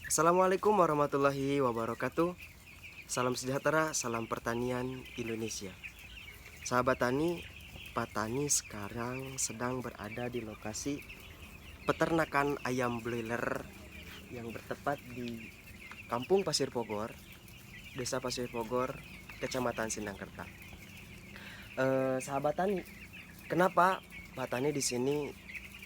Assalamualaikum warahmatullahi wabarakatuh. Salam sejahtera, salam pertanian Indonesia. Sahabat tani, Pak Tani sekarang sedang berada di lokasi peternakan ayam broiler yang bertepat di Kampung Pasir Pogor, Desa Pasir Pogor, Kecamatan Sindangkerta. Sahabat tani, kenapa Pak Tani di sini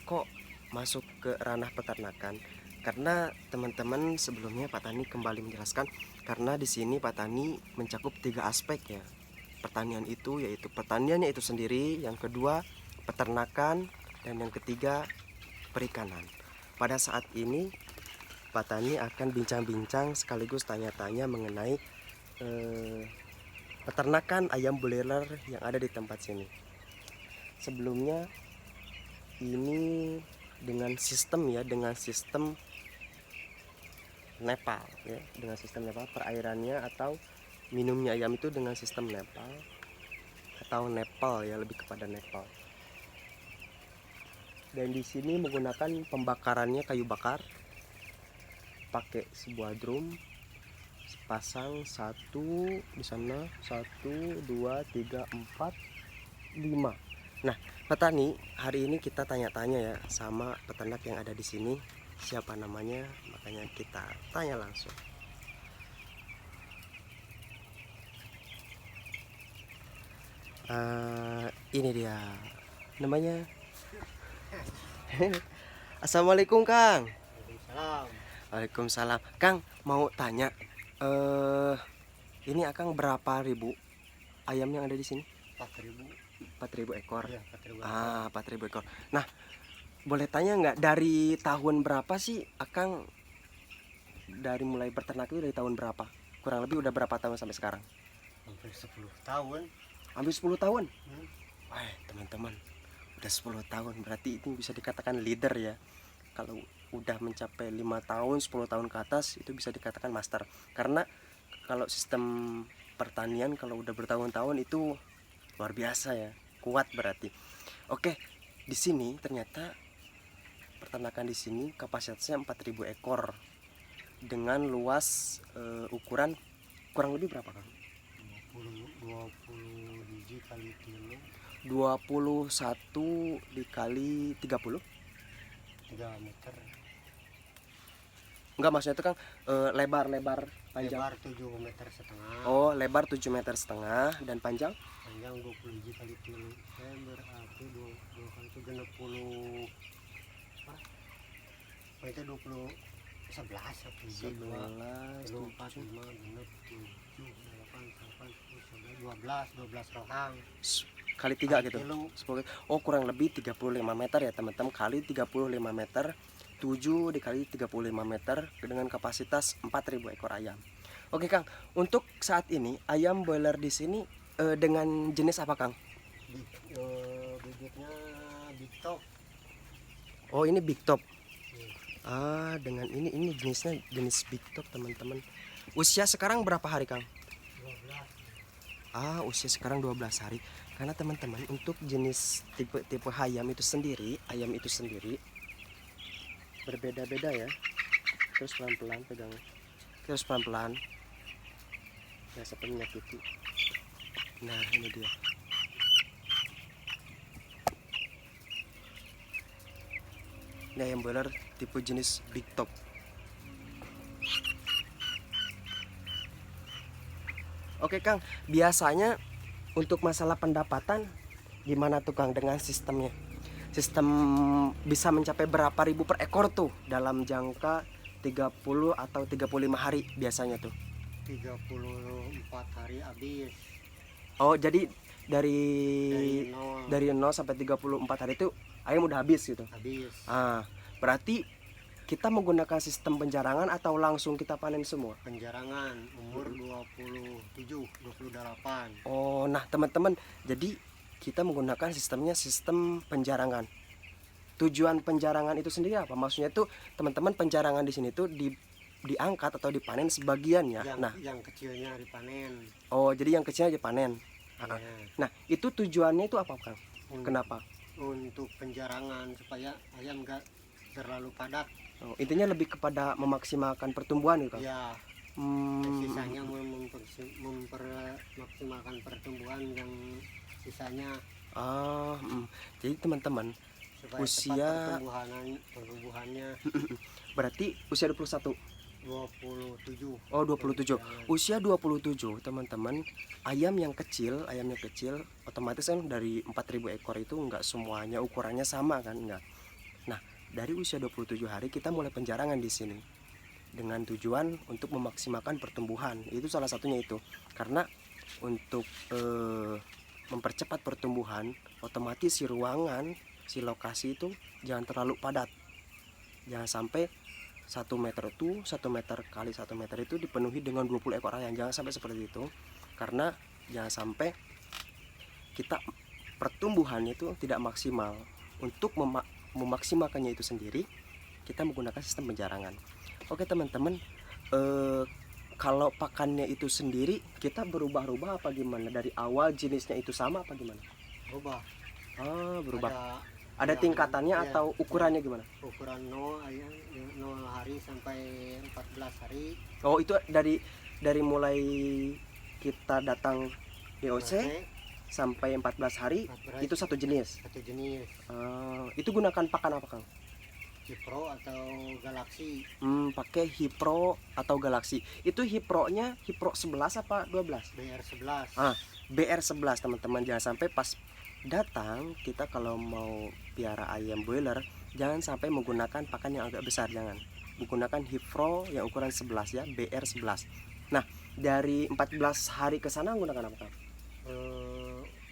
kok masuk ke ranah peternakan? Karena teman-teman sebelumnya Pak Tani kembali menjelaskan, karena di sini Pak Tani mencakup 3 aspek ya. Pertanian itu yaitu pertaniannya itu sendiri, yang kedua peternakan, dan yang ketiga perikanan. Pada saat ini Pak Tani akan bincang-bincang sekaligus tanya-tanya mengenai peternakan ayam broiler yang ada di tempat sini. Sebelumnya ini dengan sistem Nepal ya, dengan sistem Nepal, perairannya atau minumnya ayam itu dengan sistem Nepal atau Nepal ya, lebih kepada Nepal. Dan di sini menggunakan pembakarannya kayu bakar, pakai sebuah drum, pasang satu di sana, 1 2 3 4 5. Nah, petani, hari ini kita tanya-tanya ya sama peternak yang ada di sini, siapa namanya, makanya kita tanya langsung. Ini dia namanya. Assalamualaikum Kang. Waalaikumsalam. Waalaikumsalam. Kang, mau tanya, ini Akang berapa ribu ayam yang ada di sini? 4.000. 4.000 ekor. Iya, 4.000 Ah, 4.000 ekor. Nah, boleh tanya nggak dari tahun berapa sih Akang dari mulai berternak itu, dari tahun berapa? Kurang lebih udah berapa tahun sampai sekarang? hampir 10 tahun. Hampir 10 tahun. Hmm. Wah, teman-teman, udah 10 tahun berarti itu bisa dikatakan leader ya. Kalau udah mencapai 5 tahun, 10 tahun ke atas itu bisa dikatakan master. Karena kalau sistem pertanian kalau udah bertahun-tahun itu luar biasa ya, kuat berarti. Oke, di sini ternyata peternakan di sini kapasitasnya 4.000 ekor dengan luas ukuran kurang lebih berapa Kang? 20 biji kali kilo 21 dikali 30? 3 meter. Enggak, maksudnya itu Kang lebar panjang. Lebar 7 meter setengah. Oh, lebar 7 meter setengah dan panjang Panjang 20 biji kali kilo. Saya berarti 2 kali itu genep 10 apa? Itu 20 11 satu biji 11 2 4 5 genep 7 8 9 10 11 12 rohang kali 3 gitu. kilo. 10. Oh, kurang lebih 35 meter ya teman-teman, kali 35 meter, 7 dikali 35 meter dengan kapasitas 4.000 ekor ayam. Oke Kang, untuk saat ini ayam broiler di sini dengan jenis apa Kang? Bibitnya big top. Oh, ini big top. Dengan ini jenisnya jenis big top teman-teman. Usia sekarang berapa hari Kang? 12. Usia sekarang 12 hari. Karena teman-teman, untuk jenis tipe ayam itu sendiri berbeda-beda ya. Terus pelan-pelan pegang. Terus pelan-pelan. Ya, seperti menyakiti. Nah, ini dia. Ini ayam broiler tipe jenis big top. Oke Kang, biasanya untuk masalah pendapatan gimana tuh Kang dengan sistemnya? Sistem bisa mencapai berapa ribu per ekor tuh dalam jangka 30 atau 35 hari biasanya tuh? 34 hari habis. Oh, jadi dari Dari 0 nol sampai 34 hari itu ayam udah habis gitu. habis. Berarti kita menggunakan sistem penjarangan atau langsung kita panen semua? Penjarangan umur 27 28. Oh, nah teman-teman, jadi kita menggunakan sistem penjarangan. Tujuan penjarangan itu sendiri apa? Maksudnya tuh teman-teman, penjarangan di sini tuh diangkat atau dipanen sebagian ya. Yang kecilnya dipanen. Oh, jadi yang kecilnya dipanen. Ya. Nah, itu tujuannya itu apa Kang? Kenapa? Untuk penjarangan supaya ayam enggak terlalu padat. Oh, intinya lebih kepada memaksimalkan pertumbuhan gitu, Kang. Ya, Hmm, sisanya mempermaksimalkan pertumbuhan, yang sisanya jadi teman-teman supaya cepat usia pertumbuhannya. berarti usia 21. 27. Oh, 27. Jangan. Usia 27, teman-teman. Ayam yang kecil, otomatis kan dari 4.000 ekor itu enggak semuanya ukurannya sama kan, enggak. Nah, dari usia 27 hari kita mulai penjarangan di sini. Dengan tujuan untuk memaksimalkan pertumbuhan. Itu salah satunya itu. Karena untuk mempercepat pertumbuhan, otomatis si ruangan, si lokasi itu jangan terlalu padat. Jangan sampai 1 meter itu 1 meter kali 1 meter itu dipenuhi dengan 20 ekor ayam. Jangan sampai seperti itu, karena jangan sampai kita pertumbuhannya itu tidak maksimal. Untuk memaksimalkannya itu sendiri, kita menggunakan sistem penjarangan. Oke teman-teman, kalau pakannya itu sendiri kita berubah-ubah apa gimana? Dari awal jenisnya itu sama apa gimana? Berubah. Berubah. Ada Ada tingkatannya ya, atau ukurannya gimana? ukuran 0 hari sampai 14 hari. Oh, itu dari mulai kita datang DOC sampai 14 hari 14 itu satu jenis. satu jenis. Itu gunakan pakan apa, Kang? Hipro atau Galaxy. Pakai Hipro atau Galaxy. Itu Hipro-nya Hipro 11 apa 12? BR11. BR11 teman-teman. Jangan sampai pas datang kita kalau mau piara ayam broiler, jangan sampai menggunakan pakan yang agak besar, jangan. Menggunakan Hipro yang ukuran 11 ya, BR11. Nah, dari 14 hari ke sana menggunakan apa, Kang?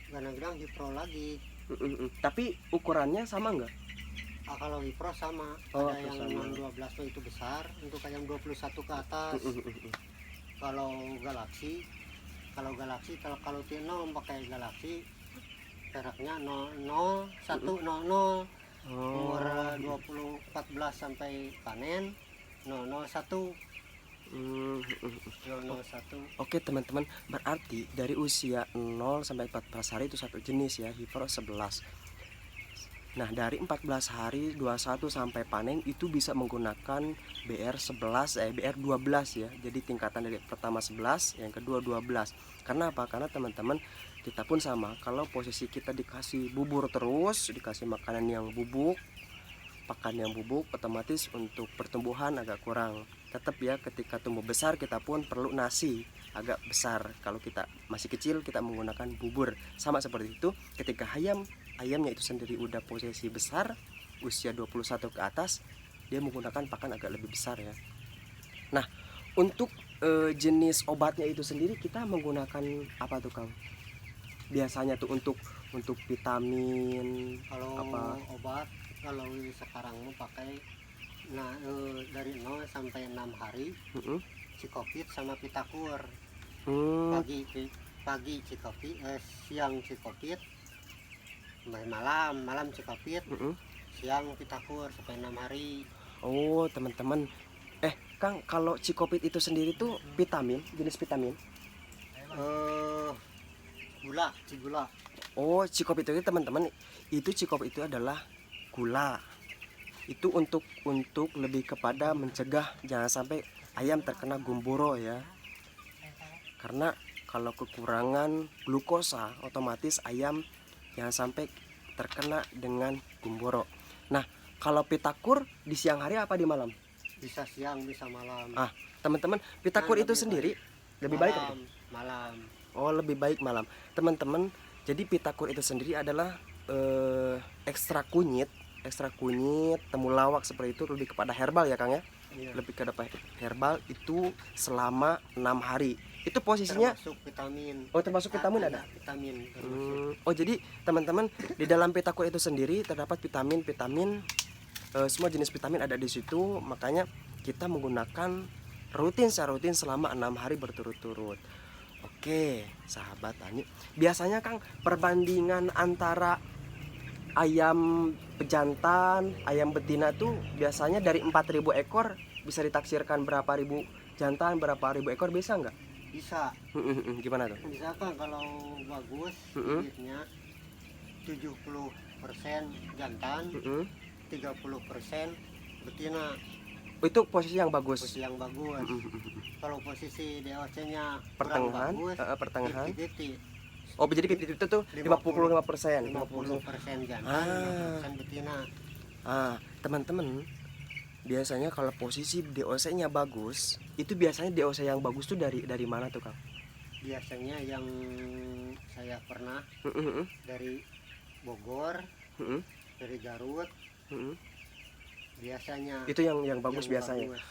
Kadang-kadang Hipro lagi. Tapi ukurannya sama enggak? Kalau Hipro sama. Oh, ada yang sama. 12 tuh itu besar, untuk yang 21 ke atas. Kalau Galaxy kalau Tino pakai Galaxy, peraknya 00100. Umur 14 sampai panen 001. 001. Oke teman-teman, berarti dari usia 0 sampai 14 hari itu satu jenis ya, Hipro 11. Nah, dari 14 hari 21 sampai panen itu bisa menggunakan BR12 ya. Jadi tingkatan dari pertama 11, yang kedua 12. Karena apa? Karena teman-teman, kita pun sama. Kalau posisi kita dikasih bubur terus, dikasih makanan yang bubuk, pakan yang bubuk, otomatis untuk pertumbuhan agak kurang. Tetap ya, ketika tumbuh besar kita pun perlu nasi agak besar. Kalau kita masih kecil kita menggunakan bubur. Sama seperti itu ketika ayamnya itu sendiri udah posisi besar, usia 21 ke atas, dia menggunakan pakan agak lebih besar ya. Nah, untuk jenis obatnya itu sendiri kita menggunakan apa tuh, Kang? Biasanya tuh untuk vitamin Kalau apa? obat, kalau sekarang mau pakai dari 0 sampai 6 hari Cikopit sama Pitakur. Pagi Cikopit, siang Cikopit, malam Cikopit, siang Pitakur sampai 6 hari. Oh teman-teman, Kang, kalau Cikopit itu sendiri tuh vitamin, jenis vitamin? Cigula. Oh, Cikopit itu teman-teman, itu Cikopit itu adalah gula. Itu untuk lebih kepada mencegah jangan sampai ayam terkena gumboro ya. Karena kalau kekurangan glukosa, otomatis ayam jangan sampai terkena dengan gumboro. Nah, kalau Pitakur di siang hari apa di malam? Bisa siang, bisa malam. Teman-teman, Pitakur itu sendiri lebih baik apa? Malam. Oh, lebih baik malam. Teman-teman, jadi Pitakur itu sendiri adalah ekstra kunyit, temulawak seperti itu, lebih kepada herbal ya, Kang ya? Iya. Lebih kepada herbal itu selama 6 hari. Itu posisinya termasuk vitamin. Oh, termasuk vitamin ada? Vitamin. Oh, jadi teman-teman, di dalam Pitakur itu sendiri terdapat vitamin, semua jenis vitamin ada di situ. Makanya kita menggunakan secara rutin selama 6 hari berturut-turut. Oke, sahabat tani. Biasanya, Kang, perbandingan antara ayam pejantan, ayam betina tuh biasanya dari 4.000 ekor bisa ditaksirkan berapa ribu jantan, berapa ribu ekor, bisa nggak? Bisa. Gimana tuh? Bisa kan, kalau bagus bibitnya 70% jantan, 30% betina. Itu posisi yang bagus. posisi yang bagus. Kalau posisi DOC-nya kurang Pertengahan, bagus, pertengahan. 50-50. Oh, jadi itu tuh 55%. 50% jantan, Ah. 50% betina. Teman-teman, biasanya kalau posisi DOC-nya bagus, itu biasanya DOC yang bagus tuh dari mana tuh, Kang? Biasanya yang saya pernah Heeh, dari Bogor, heeh, dari Garut, heeh. biasanya Itu yang bagus yang biasanya. bagus.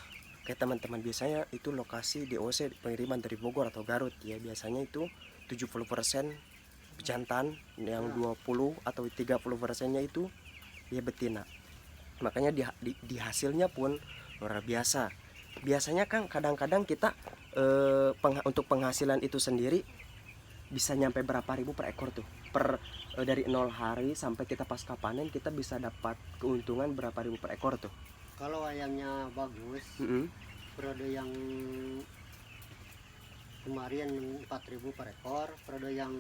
Kayak teman-teman, biasanya itu lokasi DOC pengiriman dari Bogor atau Garut ya, biasanya itu 70% jantan, yang 20 atau 30%-nya itu ya betina. Makanya di hasilnya pun luar biasa. Biasanya Kang, kadang-kadang kita untuk penghasilan itu sendiri bisa nyampe berapa ribu per ekor tuh, dari 0 hari sampai kita pasca panen kita bisa dapat keuntungan berapa ribu per ekor tuh. Kalau ayamnya bagus, periode yang kemarin 4.000 per ekor, periode yang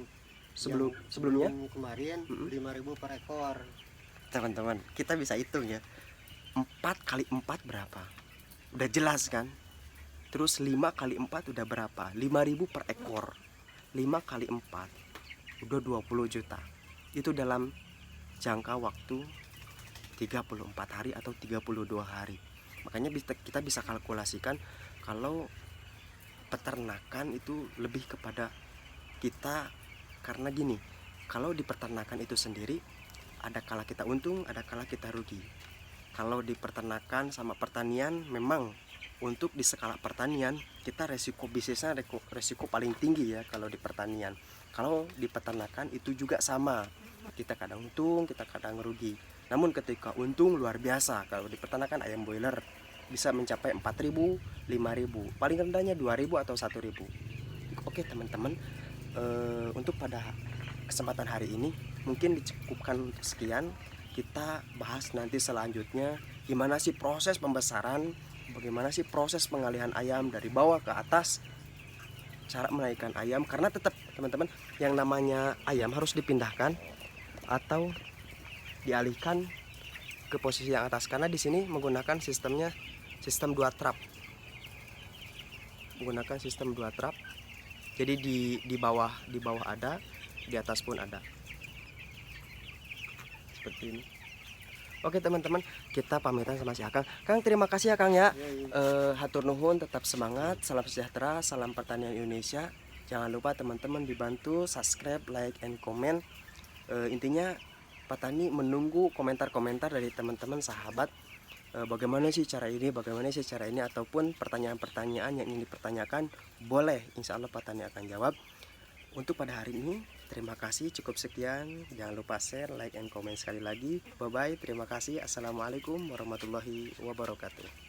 Sebelumnya kemarin 5.000 per ekor. teman-teman, kita bisa hitung ya, 4 kali 4 berapa, udah jelas kan. Terus 5 kali 4 udah berapa, 5.000 per ekor. 5 kali 4 udah 20 juta. Itu dalam jangka waktu 34 hari atau 32 hari. Makanya kita bisa kalkulasikan kalau peternakan itu lebih kepada kita, karena gini, kalau di peternakan itu sendiri ada kala kita untung, ada kala kita rugi. Kalau di peternakan sama pertanian, memang untuk di skala pertanian kita resiko bisnisnya resiko paling tinggi ya kalau di pertanian. Kalau di peternakan itu juga sama, kita kadang untung, kita kadang rugi. Namun ketika untung luar biasa, kalau di peternakan ayam boiler bisa mencapai 4.000, 5.000, paling rendahnya 2.000 atau 1.000. Oke teman-teman, untuk pada kesempatan hari ini mungkin dicukupkan sekian. Kita bahas nanti selanjutnya gimana sih proses pembesaran, bagaimana sih proses pengalihan ayam dari bawah ke atas, cara menaikkan ayam, karena tetap teman-teman yang namanya ayam harus dipindahkan atau dialihkan ke posisi yang atas, karena di sini menggunakan sistemnya sistem 2 trap. Menggunakan sistem 2 trap. Jadi di bawah ada, di atas pun ada. Seperti ini. Oke teman-teman, kita pamitan sama si Akang. Kang, terima kasih ya Kang ya. Hatur nuhun, tetap semangat, salam sejahtera, salam pertanian Indonesia. Jangan lupa teman-teman dibantu subscribe, like, and comment. Intinya petani menunggu komentar-komentar dari teman-teman sahabat. Bagaimana sih cara ini, ataupun pertanyaan-pertanyaan yang ingin dipertanyakan, boleh, insya Allah petani akan jawab. Untuk pada hari ini, terima kasih, cukup sekian. Jangan lupa share, like, and comment sekali lagi. Bye bye, terima kasih. Assalamualaikum warahmatullahi wabarakatuh.